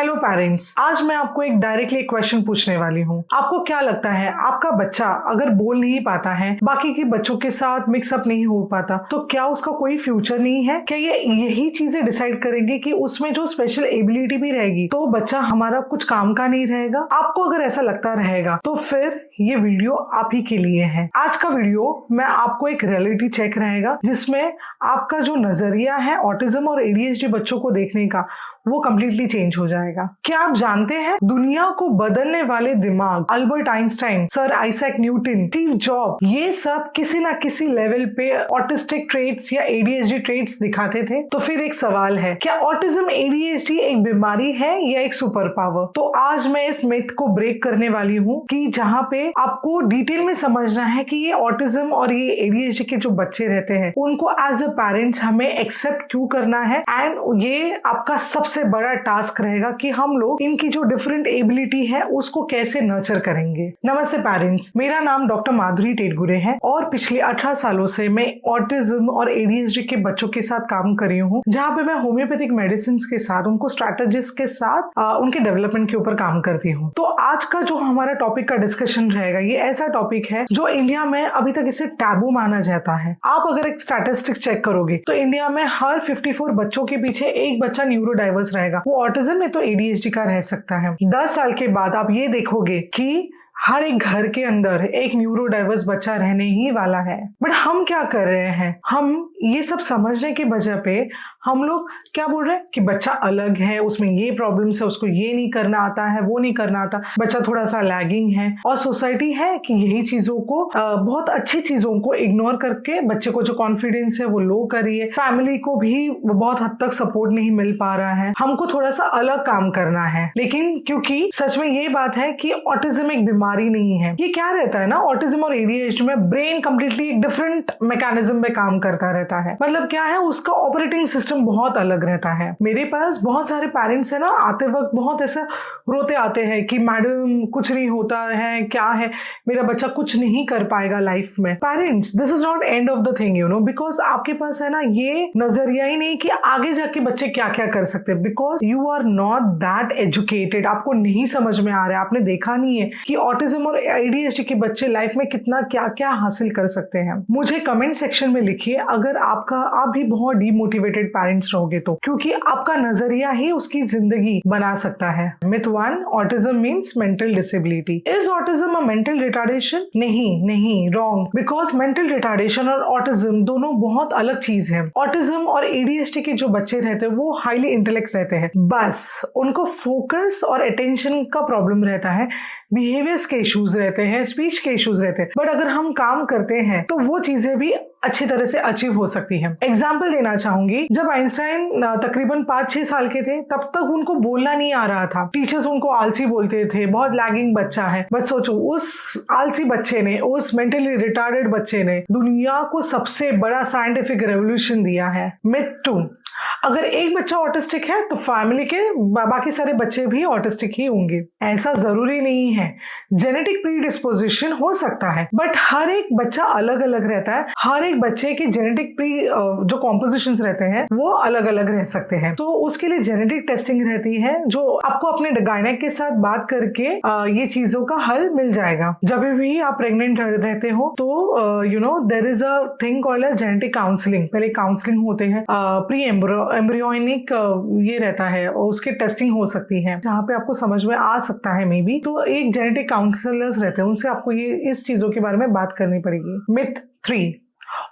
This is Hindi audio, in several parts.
हेलो पेरेंट्स, आज मैं आपको एक डायरेक्टली क्वेश्चन पूछने वाली हूँ। आपको क्या लगता है, आपका बच्चा अगर बोल नहीं पाता है, बाकी के बच्चों के साथ मिक्सअप नहीं हो पाता, तो क्या उसका कोई फ्यूचर नहीं है? क्या ये यही चीजें डिसाइड करेंगे कि उसमें जो स्पेशल एबिलिटी भी रहेगी तो बच्चा हमारा कुछ काम का नहीं रहेगा? आपको अगर ऐसा लगता रहेगा तो फिर ये वीडियो आप ही के लिए है। आज का वीडियो में आपको एक रियलिटी चेक रहेगा जिसमें आपका जो नजरिया है ऑटिज्म और एडीएचडी बच्चों को देखने का वो कम्प्लीटली चेंज हो जाएगा। क्या आप जानते हैं दुनिया को बदलने वाले दिमाग Albert Einstein, sir Isaac Newton, Steve job, ये सब किसी ना किसी लेवल पे ऑटिस्टिक ट्रेट्स या एडीएचडी ट्रेट्स दिखाते थे। तो फिर एक सवाल है, क्या ऑटिज्म एडीएचडी एक बीमारी है या एक सुपर पावर? तो आज मैं इस मिथ को ब्रेक करने वाली हूँ कि जहाँ पे आपको डिटेल में समझना है कि ये ऑटिज्म और ये एडीएचडी के जो बच्चे रहते हैं उनको एज अ पेरेंट्स हमें एक्सेप्ट क्यों करना है, एंड ये आपका सबसे बड़ा टास्क रहेगा कि हम लोग इनकी जो डिफरेंट एबिलिटी है उसको कैसे नर्चर करेंगे। नमस्ते पेरेंट्स, मेरा नाम डॉक्टर माधुरी टेटगुरे है और पिछले 18 सालों से मैं ऑटिज्म और एडीएचडी के बच्चों के साथ काम कर रही हूँ, जहाँ पे मैं होम्योपैथिक मेडिसिन के साथ उनको स्ट्रैटेजीज के साथ उनके डेवलपमेंट के ऊपर काम करती हूँ। तो आज का जो हमारा टॉपिक का डिस्कशन रहेगा, ये ऐसा टॉपिक है जो इंडिया में अभी तक इसे टैबू माना जाता है। आप अगर एक स्टैटिस्टिक चेक करोगे तो इंडिया में हर 54 बच्चों के पीछे एक बच्चा न्यूरो डाइवर्स रहेगा। वो ऑटिज्म में तो एडीएचडी का रह सकता है। 10 साल के बाद आप ये देखोगे कि हर एक घर के अंदर एक न्यूरो डाइवर्स बच्चा रहने ही वाला है। बट हम क्या कर रहे हैं, हम ये सब समझने की वजह पे हम लोग क्या बोल रहे हैं कि बच्चा अलग है, उसमें ये प्रॉब्लम्स है, उसको ये नहीं करना आता है, वो नहीं करना आता, बच्चा थोड़ा सा लैगिंग है। और सोसाइटी है कि यही चीजों को बहुत अच्छी चीजों को इग्नोर करके बच्चे को जो कॉन्फिडेंस है वो लो कर रही है। फैमिली को भी बहुत हद तक सपोर्ट नहीं मिल पा रहा है। हमको थोड़ा सा अलग काम करना है। लेकिन क्योंकि सच में ये बात है कि ऑटिज्म एक बीमारी नहीं है। ये क्या रहता है ना, ऑटिज्म और एडीएचडी में ब्रेन कंप्लीटली एक डिफरेंट मैकेनिज्म में काम करता रहता है। मतलब क्या है, उसका ऑपरेटिंग सिस्टम बहुत अलग रहता है। मेरे पास बहुत सारे पेरेंट्स है ना, आते वक्त बहुत ऐसा रोते आते हैं कि मैडम कुछ नहीं होता है, क्या है, मेरा बच्चा कुछ नहीं कर पाएगा लाइफ में। Parents, this is not end of the thing, you know, because आपके पास है ना ये नजरिया ही नहीं कि आगे जाके बच्चे क्या क्या कर सकते हैं, because you are not that educated. आपको नहीं समझ में आ रहा है, आपने देखा नहीं है कि ऑटिज्म और एडीएचडी के बच्चे लाइफ में कितना क्या क्या हासिल कर सकते हैं। मुझे कमेंट सेक्शन में लिखिए अगर आप भी बहुत डिमोटिवेटेड पेरेंट्स रहोगे तो, क्योंकि आपका नजरिया ही उसकी जिंदगी बना सकता है। Myth 1, autism means mental disability. Is autism a mental retardation? नहीं, रॉन्ग, बिकॉज मेंटल रिटार्डेशन और ऑटिज्म दोनों बहुत अलग चीज है। ऑटिज्म और एडीएचडी के जो बच्चे रहते हैं वो हाईली इंटेलेक्ट रहते हैं, बस उनको फोकस और अटेंशन का प्रॉब्लम रहता है, बिहेवियर्स के इश्यूज रहते हैं, स्पीच के इश्यूज रहते हैं। बट अगर हम काम करते हैं तो वो चीजें भी अच्छी तरह से अचीव हो सकती है। एग्जाम्पल देना चाहूंगी, जब आइंस्टाइन तकरीबन 5-6 साल के थे तब तक उनको बोलना नहीं आ रहा था। टीचर्स उनको आलसी बोलते थे, बहुत लैगिंग बच्चा है। बस सोचो, उस आलसी बच्चे ने, उस मेंटली रिटार्डेड बच्चे ने दुनिया को सबसे बड़ा साइंटिफिक रेवोल्यूशन दिया है। मिथ 2, अगर एक बच्चा ऑटिस्टिक है तो फैमिली के बाकी सारे बच्चे भी ऑटिस्टिक ही होंगे। ऐसा जरूरी नहीं है। जेनेटिक प्रीडिस्पोजिशन हो सकता है, बट हर एक बच्चा अलग अलग रहता है। हर एक बच्चे की जेनेटिक जो कॉम्पोजिशंस रहते हैं वो अलग अलग रह सकते हैं। तो उसके लिए जेनेटिक टेस्टिंग रहती है, जो आपको अपने गायनेक के साथ बात करके ये चीजों का हल मिल जाएगा। जब भी आप प्रेग्नेंट रहते हो तो you know there is a thing called as genetic counselling. पहले काउंसलिंग होते हैं, प्री एम्ब्रियोनिक ये रहता है, और उसकी टेस्टिंग हो सकती है जहाँ पे आपको समझ में आ सकता है मे बी। तो एक जेनेटिक काउंसलर्स रहते हैं, उनसे आपको ये इस चीजों के बारे में बात करनी पड़ेगी। मिथ 3,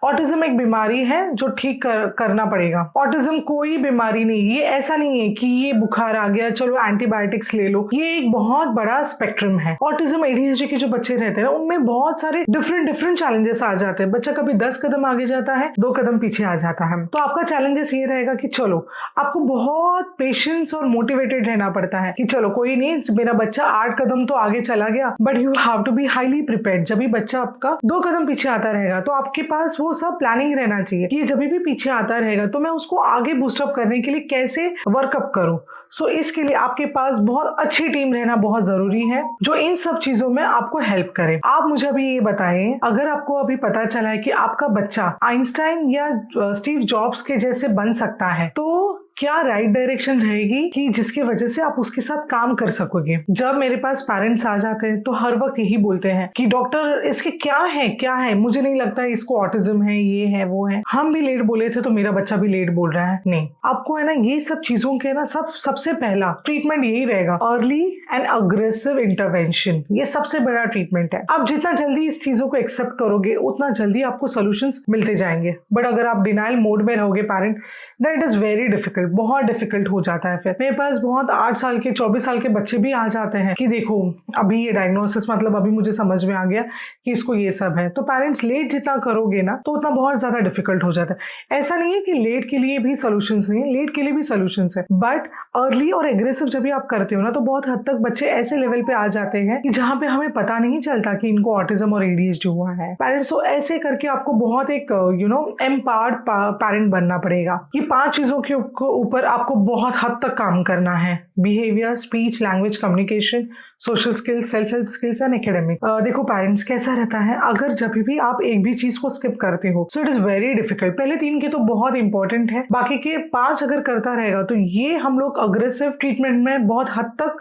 ऑटिज्म एक बीमारी है जो ठीक करना पड़ेगा। ऑटिज्म कोई बीमारी नहीं, ये ऐसा नहीं है कि ये बुखार आ गया चलो एंटीबायोटिक्स ले लो। ये एक बहुत बड़ा स्पेक्ट्रम है। ऑटिज्म एडीएचडी के जो बच्चे रहते हैं उनमें बहुत सारे डिफरेंट चैलेंजेस आ जाते हैं। बच्चा कभी 10 कदम आगे जाता है, 2 कदम पीछे आ जाता है। तो आपका चैलेंजेस ये रहेगा कि चलो आपको बहुत पेशेंस और मोटिवेटेड रहना पड़ता है कि चलो कोई नहीं, मेरा बच्चा 8 कदम तो आगे चला गया, but you have to be highly prepared. जब भी बच्चा आपका 2 कदम पीछे आता रहेगा तो आपके पास वो सब प्लानिंग रहना चाहिए कि जब भी पीछे आता रहेगा तो मैं उसको आगे बूस्टअप करने के लिए कैसे वर्कअप करूं। सो इसके लिए आपके पास बहुत अच्छी टीम रहना बहुत जरूरी है जो इन सब चीजों में आपको हेल्प करे। आप मुझे अभी ये बताएं, अगर आपको अभी पता चला है कि आपका बच्चा आइंस्टाइन या स्टीव जॉब्स के जैसे बन सकता है तो क्या राइट डायरेक्शन रहेगी कि जिसकी वजह से आप उसके साथ काम कर सकोगे। जब मेरे पास पेरेंट्स आ जाते हैं तो हर वक्त यही बोलते हैं कि डॉक्टर इसके क्या है, मुझे नहीं लगता है इसको ऑटिज्म है, ये है वो है। हम भी लेट बोले थे तो मेरा बच्चा भी लेट बोल रहा है। नहीं, आपको है ना ये सब चीजों के ना सबसे पहला ट्रीटमेंट यही रहेगा, अर्ली एंड अग्रेसिव इंटरवेंशन। ये सबसे बड़ा ट्रीटमेंट है। आप जितना जल्दी इस चीजों को एक्सेप्ट करोगे उतना जल्दी आपको सोल्यूशंस मिलते जाएंगे। बट अगर आप डिनाइल मोड में रहोगे parent, then it is very difficult, बहुत डिफिकल्ट हो जाता है। फिर मेरे पास बहुत 8 साल के 24 साल के बच्चे भी आ जाते हैं कि देखो अभी ये डायग्नोसिस, मतलब अभी मुझे समझ में आ गया कि इसको ये सब है। तो पेरेंट्स लेट जितना करोगे ना तो उतना बहुत ज्यादा डिफिकल्ट हो जाता है। ऐसा नहीं है कि लेट के लिए भी सोल्यूशंस नहीं है, लेट के लिए भी सोल्यूशंस है, बट अर्ली और एग्रेसिव जब भी आप करते हो ना तो बहुत हद तक बच्चे ऐसे लेवल पे आ जाते हैं कि जहाँ पे हमें पता नहीं चलता कि इनको ऑटिज्म और एडीएचडी हुआ है। पेरेंट्स तो ऐसे करके आपको बहुत एक एम्पावर्ड पेरेंट बनना पड़ेगा। ये 5 चीजों के ऊपर आपको बहुत हद तक काम करना है: behaviour, speech, language, communication, social skills, self help skills and academic. देखो पेरेंट्स कैसा रहता है, अगर जब भी आप एक भी चीज को स्किप करते हो so it is very difficult. पहले 3 के तो बहुत इंपॉर्टेंट है, बाकी के 5 अगर करता रहेगा तो ये हम लोग अग्रेसिव ट्रीटमेंट में बहुत हद तक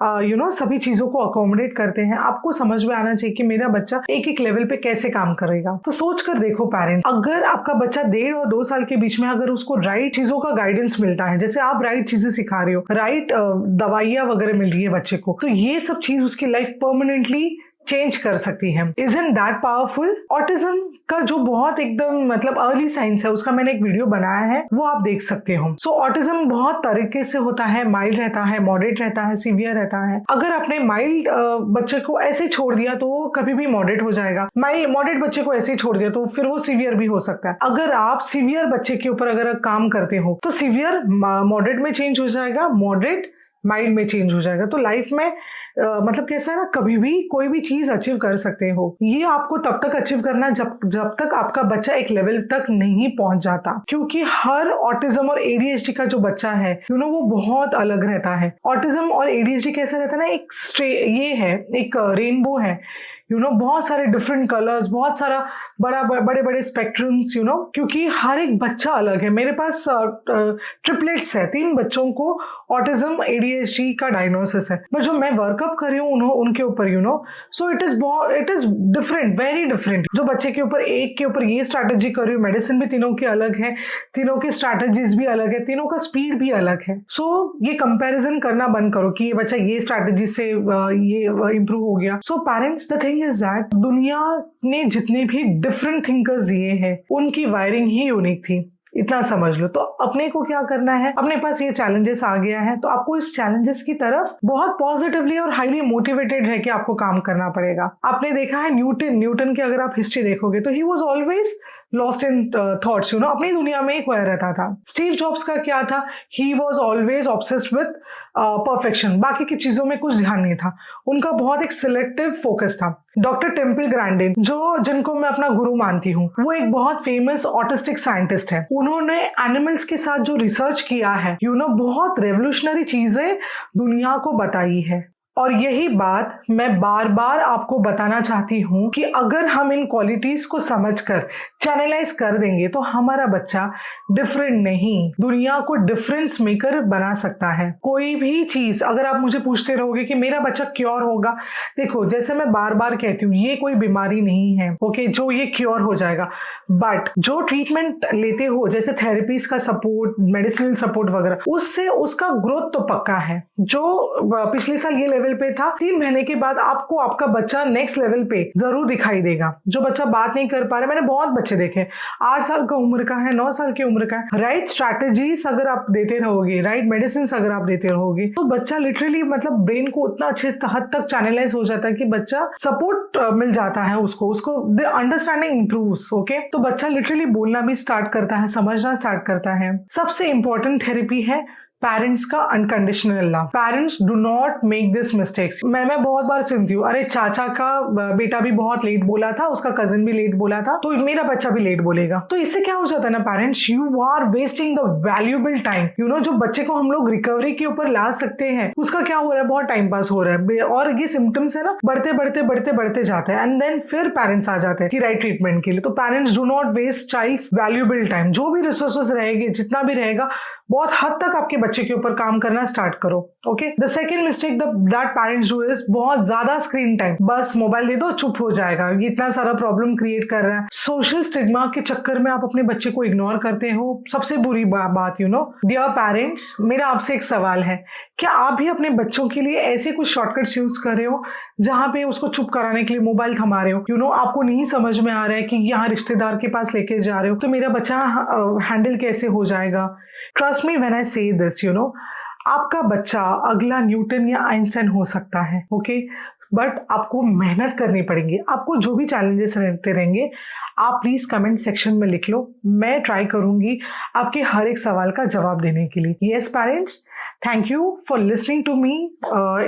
सभी चीजों को अकोमोडेट करते हैं। आपको समझ में आना चाहिए कि मेरा बच्चा एक एक लेवल पे कैसे काम करेगा। तो सोच कर देखो पेरेंट, अगर आपका बच्चा 1.5 और 2 साल के बीच में अगर उसको राइट चीजों का गाइडेंस मिलता है, जैसे आप राइट चीजें सिखा रहे हो, राइट दवाइयां वगैरह मिल रही है बच्चे को, तो ये सब चीज उसकी लाइफ परमानेंटली चेंज कर सकती है। Isn't that powerful? ऑटिज्म का जो बहुत एकदम मतलब अर्ली साइंस है उसका मैंने एक वीडियो बनाया है, वो आप देख सकते हो। सो ऑटिज्म बहुत तरीके से होता है, माइल्ड रहता है, मॉडरेट रहता है, सीवियर रहता है। अगर आपने माइल्ड बच्चे को ऐसे छोड़ दिया तो वो कभी भी मॉडरेट हो जाएगा, मॉडरेट बच्चे को ऐसे ही छोड़ दिया तो फिर वो सीवियर भी हो सकता है। अगर आप सीवियर बच्चे के ऊपर अगर काम करते हो तो सीवियर मॉडरेट में चेंज हो जाएगा, मॉडरेट माइंड में चेंज हो जाएगा। तो लाइफ में मतलब कैसा है ना, कभी भी कोई भी चीज अचीव कर सकते हो। ये आपको तब तक अचीव करना जब तक आपका बच्चा एक लेवल तक नहीं पहुंच जाता, क्योंकि हर ऑटिज्म और एडीएचडी का जो बच्चा है वो बहुत अलग रहता है। ऑटिज्म और एडीएचडी कैसा रहता है ना, ये है एक रेनबो है, बहुत सारे डिफरेंट कलर्स, बहुत सारा बड़े बड़े स्पेक्ट्रम्स, क्योंकि हर एक बच्चा अलग है। मेरे पास ट्रिपलेट्स है, 3 बच्चों को ऑटिज्म एडीएचडी का डायग्नोसिस है, बट जो मैं वर्कअप कर रही हूँ उनके ऊपर so it is different, very different. जो बच्चे के ऊपर एक के ऊपर ये स्ट्रैटेजी कर रही हूँ, मेडिसिन भी तीनों की अलग है, तीनों की स्ट्रैटेजीज भी अलग है, तीनों का स्पीड भी अलग है। सो ये कंपैरिजन करना बंद करो कि ये बच्चा ये स्ट्रैटेजी से ये इंप्रूव हो गया। So parents, the thing is that दुनिया ने जितने भी डिफरेंट थिंकर्स दिए हैं उनकी वायरिंग ही यूनिक थी, इतना समझ लो। तो अपने को क्या करना है, अपने पास ये चैलेंजेस आ गया है तो आपको इस चैलेंजेस की तरफ बहुत पॉजिटिवली और हाईली मोटिवेटेड रह के आपको काम करना पड़ेगा। आपने देखा है न्यूटन की अगर आप हिस्ट्री देखोगे तो he was always lost in thoughts, अपनी दुनिया में ही खोया रहता था। स्टीव जॉब्स का क्या था, he was always obsessed with perfection, बाकी की चीजों में कुछ ध्यान नहीं था, उनका बहुत एक सिलेक्टिव फोकस था। डॉक्टर टेम्पल ग्रैंडिन, जिनको मैं अपना गुरु मानती हूँ, वो एक बहुत फेमस ऑटिस्टिक साइंटिस्ट है। उन्होंने एनिमल्स के साथ जो रिसर्च किया है बहुत रेवोल्यूशनरी चीजें दुनिया को बताई है। और यही बात मैं बार बार आपको बताना चाहती हूँ कि अगर हम इन क्वालिटीज को समझकर चैनलाइज कर देंगे तो हमारा बच्चा डिफरेंट नहीं, दुनिया को डिफरेंस मेकर बना सकता है। कोई भी चीज अगर आप मुझे पूछते रहोगे कि मेरा बच्चा क्योर होगा, देखो जैसे मैं बार बार कहती हूँ ये कोई बीमारी नहीं है ओके जो ये क्योर हो जाएगा, बट जो ट्रीटमेंट लेते हो जैसे थेरेपीज का सपोर्ट, मेडिसिनल सपोर्ट वगैरह, उससे उसका ग्रोथ तो पक्का है। जो पिछले साल ये लेवल पे था, 3 महीने के बाद आपको आपका बच्चा नेक्स्ट लेवल पे जरूर दिखाई देगा। जो बच्चा बात नहीं कर पा रहे, मैंने बहुत बच्चे देखे 8 साल का उम्र का है, 9 साल की उम्र का है, राइट स्ट्रैटेजीज अगर आप देते रहोगे, राइट मेडिसिन अगर आप देते रहोगे तो बच्चा लिटरली मतलब ब्रेन को उतना अच्छे हद तक चैनलाइज हो जाता है कि बच्चा सपोर्ट मिल जाता है, उसको अंडरस्टैंडिंग इंप्रूव्स। ओके, तो बच्चा लिटरली बोलना भी स्टार्ट करता है, समझना स्टार्ट करता है। सबसे इंपॉर्टेंट थेरेपी है पेरेंट्स का unconditional love. Parents do not make this mistakes. मैं बहुत बार सुनती हूँ, अरे चाचा का बेटा भी बहुत लेट बोला था, उसका कजिन भी लेट बोला था, तो मेरा बच्चा भी लेट बोलेगा। तो इससे क्या हो जाता है ना parents, you are wasting the valuable time. जो बच्चे को हम लोग रिकवरी के ऊपर ला सकते हैं उसका क्या हो रहा है, बहुत टाइम पास हो रहा है, और ये सिम्टम्स है ना बढ़ते जाते हैं, एंड देन फिर पेरेंट्स आ जाते हैं कि राइट ट्रीटमेंट के लिए। तो parents do not waste child's valuable time. जो भी रिसोर्सेज रहेंगे, जितना भी रहेगा, बहुत हद तक आपके बच्चे के ऊपर काम करना स्टार्ट करो। Okay, the second mistake that parents do is बहुत ज्यादा स्क्रीन टाइम। बस मोबाइल दे दो, चुप हो जाएगा, ये इतना सारा प्रॉब्लम क्रिएट कर रहा है। सोशल स्टिग्मा के चक्कर में आप अपने बच्चे को इग्नोर करते हो, सबसे बुरी बात। यू नो डियर पेरेंट्स, मेरा आपसे एक सवाल है, क्या आप भी अपने बच्चों के लिए ऐसे कुछ शॉर्टकट्स यूज कर रहे हो जहां पे उसको चुप कराने के लिए मोबाइल थमा रहे हो? यू नो आपको नहीं समझ में आ रहा है कि यहाँ रिश्तेदार के पास लेके जा रहे हो तो मेरा बच्चा हैंडल कैसे हो जाएगा? ट्रस्ट मी व्हेन आई से दिस, यू नो आपका बच्चा अगला न्यूटन या आइंस्टाइन हो सकता है। ओके, बट आपको मेहनत करनी पड़ेगी। आपको जो भी चैलेंजेस रहते रहेंगे, आप प्लीज कमेंट सेक्शन में लिख लो, मैं ट्राई करूंगी आपके हर एक सवाल का जवाब देने के लिए। Yes parents, thank you for listening to me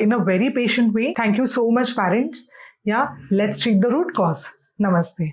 in a very patient way. Thank you so much, parents. Yeah, let's treat the root cause. Namaste.